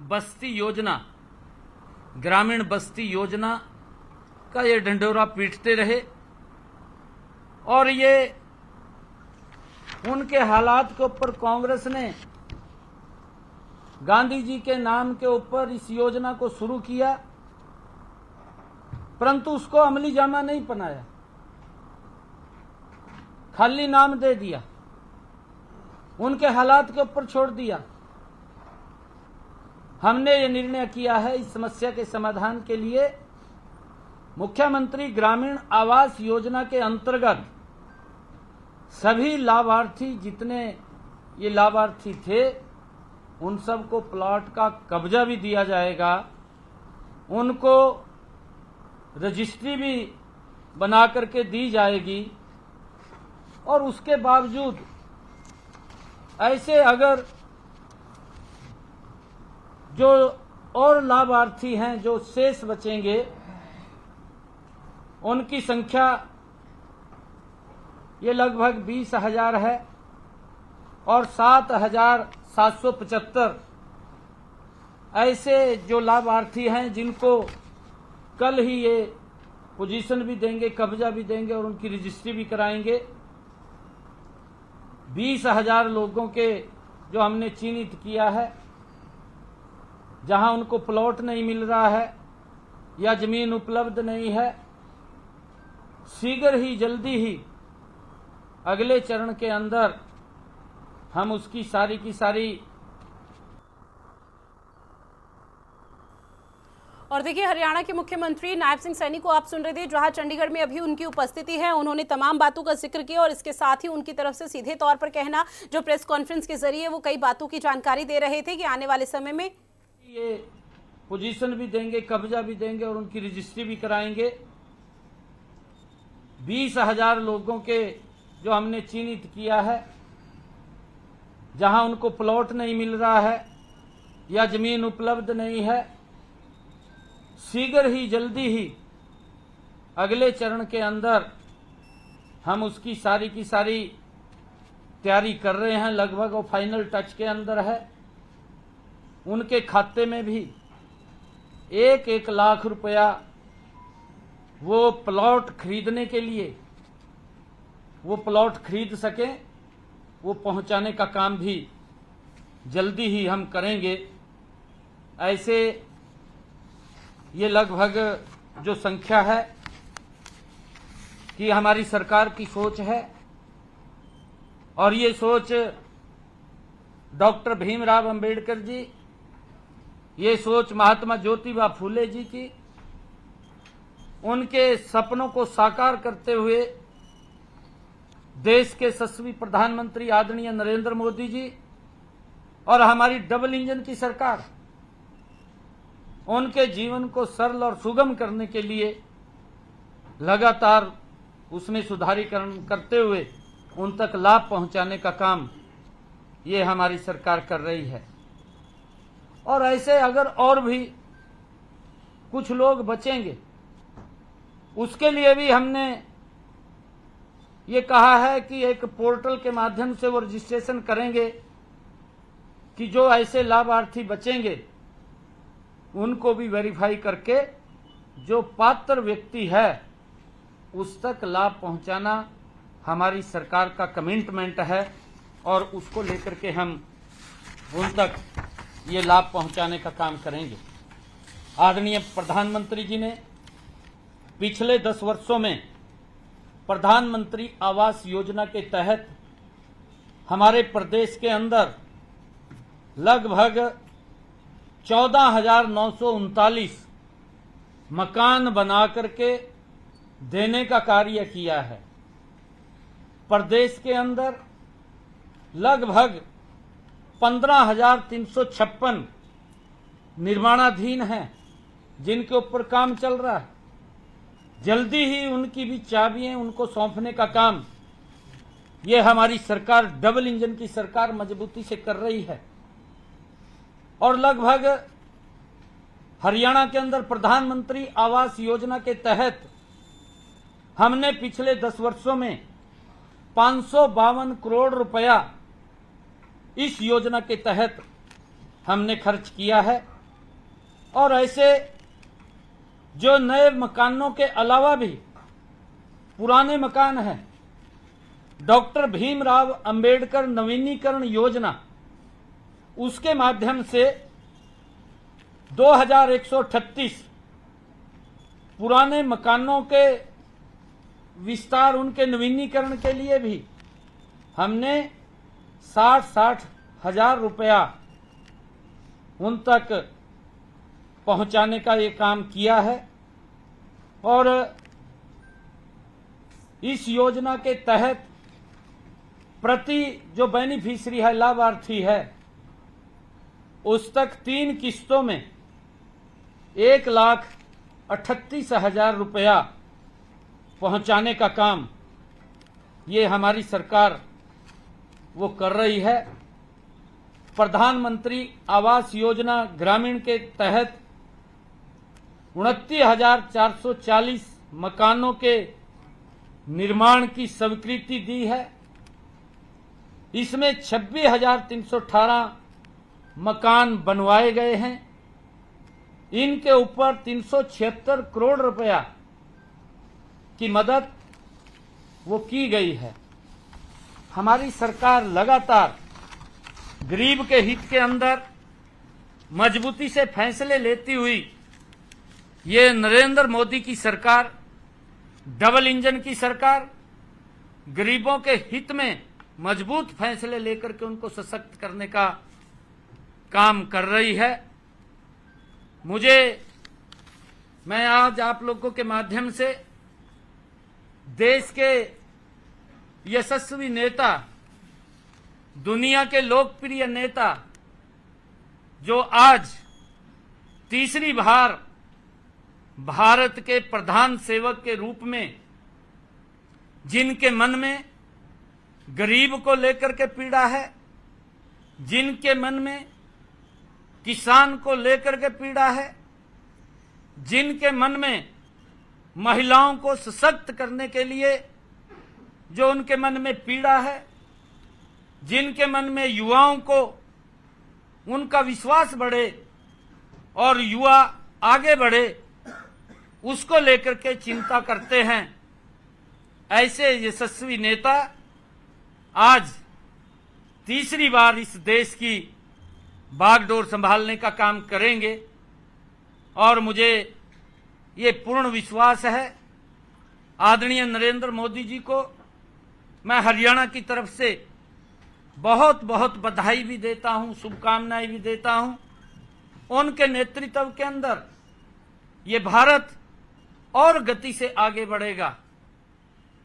बस्ती योजना, ग्रामीण बस्ती योजना का ये ढंढोरा पीटते रहे और ये उनके हालात के ऊपर कांग्रेस ने गांधी जी के नाम के ऊपर इस योजना को शुरू किया, परंतु उसको अमली जामा नहीं बनाया, खाली नाम दे दिया, उनके हालात के ऊपर छोड़ दिया। हमने ये निर्णय किया है इस समस्या के समाधान के लिए मुख्यमंत्री ग्रामीण आवास योजना के अंतर्गत सभी लाभार्थी, जितने ये लाभार्थी थे, उन सबको प्लॉट का कब्जा भी दिया जाएगा, उनको रजिस्ट्री भी बना करके दी जाएगी और उसके बावजूद ऐसे अगर जो और लाभार्थी हैं जो शेष बचेंगे उनकी संख्या ये लगभग 20,000 है और 7,775 ऐसे जो लाभार्थी हैं जिनको कल ही ये पोजीशन भी देंगे, कब्जा भी देंगे और उनकी रजिस्ट्री भी कराएंगे। 20,000 लोगों के जो हमने चिन्हित किया है, जहां उनको प्लॉट नहीं मिल रहा है या जमीन उपलब्ध नहीं है, शीघ्र ही, जल्दी ही अगले चरण के अंदर हम उसकी सारी की सारी। और देखिए, हरियाणा के मुख्यमंत्री नायब सिंह सैनी को आप सुन रहे थे, जहां चंडीगढ़ में अभी उनकी उपस्थिति है। उन्होंने तमाम बातों का जिक्र किया और इसके साथ ही उनकी तरफ से सीधे तौर पर कहना, जो प्रेस कॉन्फ्रेंस के जरिए वो कई बातों की जानकारी दे रहे थे कि आने वाले समय में ये पोजीशन भी देंगे, कब्जा भी देंगे और उनकी रजिस्ट्री भी कराएंगे। 20,000 लोगों के जो हमने चिन्हित किया है, जहां उनको प्लॉट नहीं मिल रहा है या जमीन उपलब्ध नहीं है, शीघ्र ही, जल्दी ही अगले चरण के अंदर हम उसकी सारी की सारी तैयारी कर रहे हैं। लगभग वो फाइनल टच के अंदर है। उनके खाते में भी 1-1 लाख रुपया वो प्लॉट खरीदने के लिए, वो प्लॉट खरीद सकें, वो पहुंचाने का काम भी जल्दी ही हम करेंगे। ऐसे ये लगभग जो संख्या है कि हमारी सरकार की सोच है और ये सोच डॉक्टर भीमराव अंबेडकर जी, ये सोच महात्मा ज्योतिबा फूले जी की, उनके सपनों को साकार करते हुए देश के यशस्वी प्रधानमंत्री आदरणीय नरेंद्र मोदी जी और हमारी डबल इंजन की सरकार उनके जीवन को सरल और सुगम करने के लिए लगातार उसमें सुधारीकरण करते हुए उन तक लाभ पहुंचाने का काम ये हमारी सरकार कर रही है। और ऐसे अगर और भी कुछ लोग बचेंगे, उसके लिए भी हमने ये कहा है कि एक पोर्टल के माध्यम से वो रजिस्ट्रेशन करेंगे कि जो ऐसे लाभार्थी बचेंगे उनको भी वेरीफाई करके जो पात्र व्यक्ति है उस तक लाभ पहुंचाना हमारी सरकार का कमिटमेंट है और उसको लेकर के हम उन तक ये लाभ पहुंचाने का काम करेंगे। आदरणीय प्रधानमंत्री जी ने पिछले 10 वर्षों में प्रधानमंत्री आवास योजना के तहत हमारे प्रदेश के अंदर लगभग 14,939 मकान बना करके देने का कार्य किया है। प्रदेश के अंदर लगभग 15,356 निर्माणाधीन हैं जिनके ऊपर काम चल रहा है। जल्दी ही उनकी भी चाबियां उनको सौंपने का काम ये हमारी सरकार, डबल इंजन की सरकार, मजबूती से कर रही है। और लगभग हरियाणा के अंदर प्रधानमंत्री आवास योजना के तहत हमने पिछले 10 वर्षों में 552 करोड़ रुपया इस योजना के तहत हमने खर्च किया है। और ऐसे जो नए मकानों के अलावा भी पुराने मकान हैं, डॉक्टर भीमराव अंबेडकर नवीनीकरण योजना, उसके माध्यम से 2138 पुराने मकानों के विस्तार, उनके नवीनीकरण के लिए भी हमने 60 हजार रुपया उन तक पहुंचाने का ये काम किया है। और इस योजना के तहत प्रति जो बेनिफिशियरी है, लाभार्थी है, उस तक 3 किस्तों में 1,38,000 रुपया पहुंचाने का काम ये हमारी सरकार वो कर रही है। प्रधानमंत्री आवास योजना ग्रामीण के तहत 29,440 मकानों के निर्माण की स्वीकृति दी है। इसमें 26,318 मकान बनवाए गए हैं। इनके ऊपर 376 करोड़ रुपया की मदद वो की गई है। हमारी सरकार लगातार गरीब के हित के अंदर मजबूती से फैसले लेती हुई, ये नरेंद्र मोदी की सरकार, डबल इंजन की सरकार, गरीबों के हित में मजबूत फैसले लेकर के उनको सशक्त करने का काम कर रही है। मैं आज आप लोगों के माध्यम से देश के यशस्वी नेता, दुनिया के लोकप्रिय नेता, जो आज तीसरी बार भारत के प्रधान सेवक के रूप में, जिनके मन में गरीब को लेकर के पीड़ा है, जिनके मन में किसान को लेकर के पीड़ा है, जिनके मन में महिलाओं को सशक्त करने के लिए जो उनके मन में पीड़ा है, जिनके मन में युवाओं को उनका विश्वास बढ़े और युवा आगे बढ़े, उसको लेकर के चिंता करते हैं, ऐसे यशस्वी नेता आज तीसरी बार इस देश की बागडोर संभालने का काम करेंगे। और मुझे ये पूर्ण विश्वास है, आदरणीय नरेंद्र मोदी जी को मैं हरियाणा की तरफ से बहुत बहुत बधाई भी देता हूं, शुभकामनाएं भी देता हूं। उनके नेतृत्व के अंदर ये भारत और गति से आगे बढ़ेगा।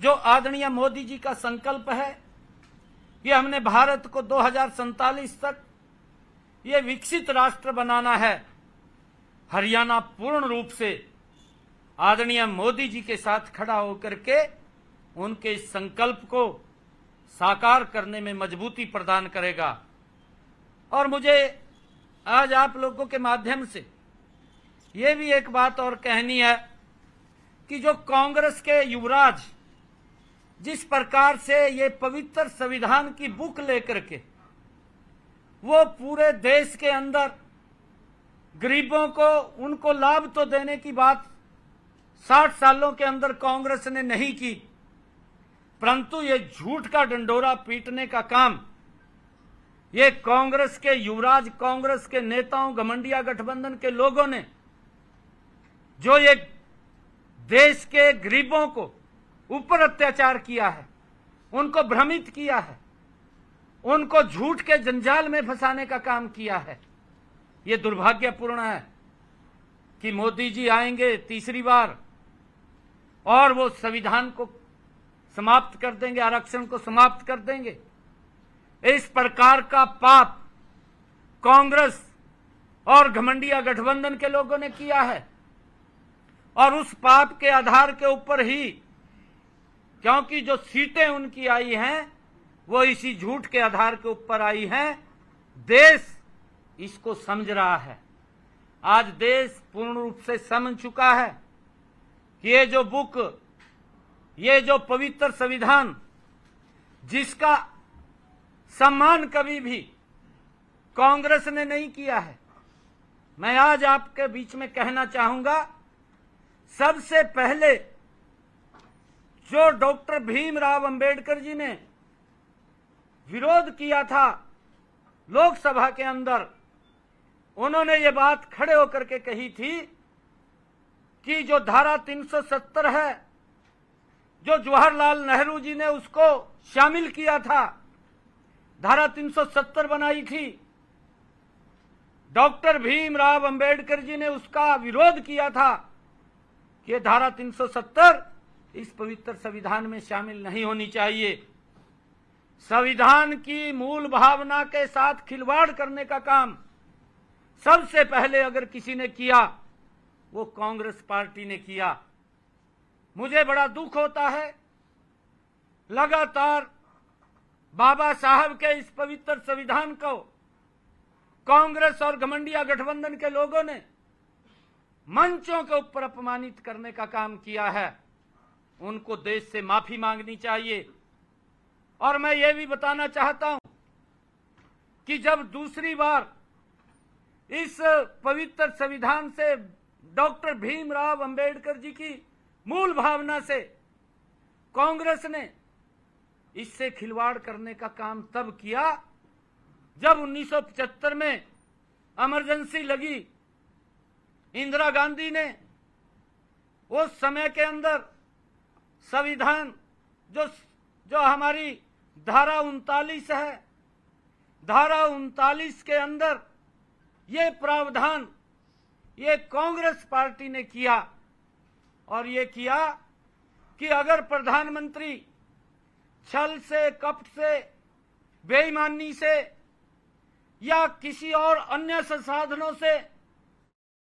जो आदरणीय मोदी जी का संकल्प है कि हमने भारत को 2047 तक ये विकसित राष्ट्र बनाना है, हरियाणा पूर्ण रूप से आदरणीय मोदी जी के साथ खड़ा होकर के उनके संकल्प को साकार करने में मजबूती प्रदान करेगा। और मुझे आज आप लोगों के माध्यम से ये भी एक बात और कहनी है कि जो कांग्रेस के युवराज जिस प्रकार से ये पवित्र संविधान की बुक लेकर के वो पूरे देश के अंदर गरीबों को उनको लाभ तो देने की बात 60 सालों के अंदर कांग्रेस ने नहीं की, परंतु ये झूठ का डंडोरा पीटने का काम ये कांग्रेस के युवराज, कांग्रेस के नेताओं, घमंडिया गठबंधन के लोगों ने जो ये देश के गरीबों को ऊपर अत्याचार किया है, उनको भ्रमित किया है, उनको झूठ के जंजाल में फंसाने का काम किया है। ये दुर्भाग्यपूर्ण है कि मोदी जी आएंगे तीसरी बार और वो संविधान को समाप्त कर देंगे, आरक्षण को समाप्त कर देंगे। इस प्रकार का पाप कांग्रेस और घमंडिया गठबंधन के लोगों ने किया है और उस पाप के आधार के ऊपर ही, क्योंकि जो सीटें उनकी आई हैं वो इसी झूठ के आधार के ऊपर आई हैं, देश इसको समझ रहा है। आज देश पूर्ण रूप से समझ चुका है कि ये जो बुक, ये जो पवित्र संविधान जिसका सम्मान कभी भी कांग्रेस ने नहीं किया है, मैं आज आपके बीच में कहना चाहूंगा, सबसे पहले जो डॉक्टर भीमराव अंबेडकर जी ने विरोध किया था लोकसभा के अंदर, उन्होंने ये बात खड़े होकर के कही थी कि जो धारा 370 है, जो जवाहरलाल नेहरू जी ने उसको शामिल किया था, धारा 370 बनाई थी, डॉक्टर भीमराव अंबेडकर जी ने उसका विरोध किया था कि धारा 370 इस पवित्र संविधान में शामिल नहीं होनी चाहिए। संविधान की मूल भावना के साथ खिलवाड़ करने का काम सबसे पहले अगर किसी ने किया, वो कांग्रेस पार्टी ने किया। मुझे बड़ा दुख होता है, लगातार बाबा साहब के इस पवित्र संविधान को कांग्रेस और घमंडिया गठबंधन के लोगों ने मंचों के ऊपर अपमानित करने का काम किया है। उनको देश से माफी मांगनी चाहिए। और मैं ये भी बताना चाहता हूं कि जब दूसरी बार इस पवित्र संविधान से डॉक्टर भीमराव अंबेडकर जी की मूल भावना से कांग्रेस ने इससे खिलवाड़ करने का काम तब किया जब 1975 में इमरजेंसी लगी। इंदिरा गांधी ने उस समय के अंदर संविधान जो हमारी धारा 39 है, धारा 39 के अंदर ये प्रावधान ये कांग्रेस पार्टी ने किया, और ये किया कि अगर प्रधानमंत्री छल से, कपट से, बेईमानी से या किसी और अन्य संसाधनों से